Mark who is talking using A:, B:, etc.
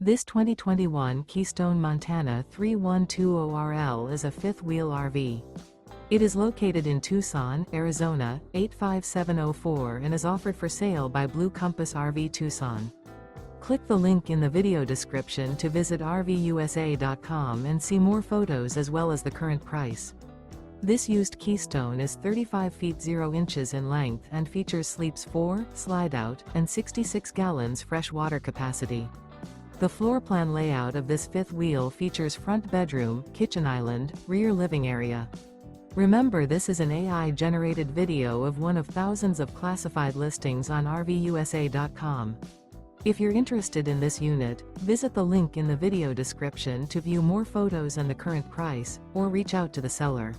A: This 2021 Keystone Montana 3120RL is a fifth-wheel RV. It is located in Tucson, Arizona, 85704 and is offered for sale by Blue Compass RV Tucson. Click the link in the video description to visit RVUSA.com and see more photos as well as the current price. This used Keystone is 35 feet 0 inches in length and features sleeps 4, slide-out, and 66 gallons fresh water capacity. The floor plan layout of this fifth wheel features front bedroom, kitchen island, rear living area. Remember, this is an AI-generated video of one of thousands of classified listings on RVUSA.com. If you're interested in this unit, visit the link in the video description to view more photos and the current price, or reach out to the seller.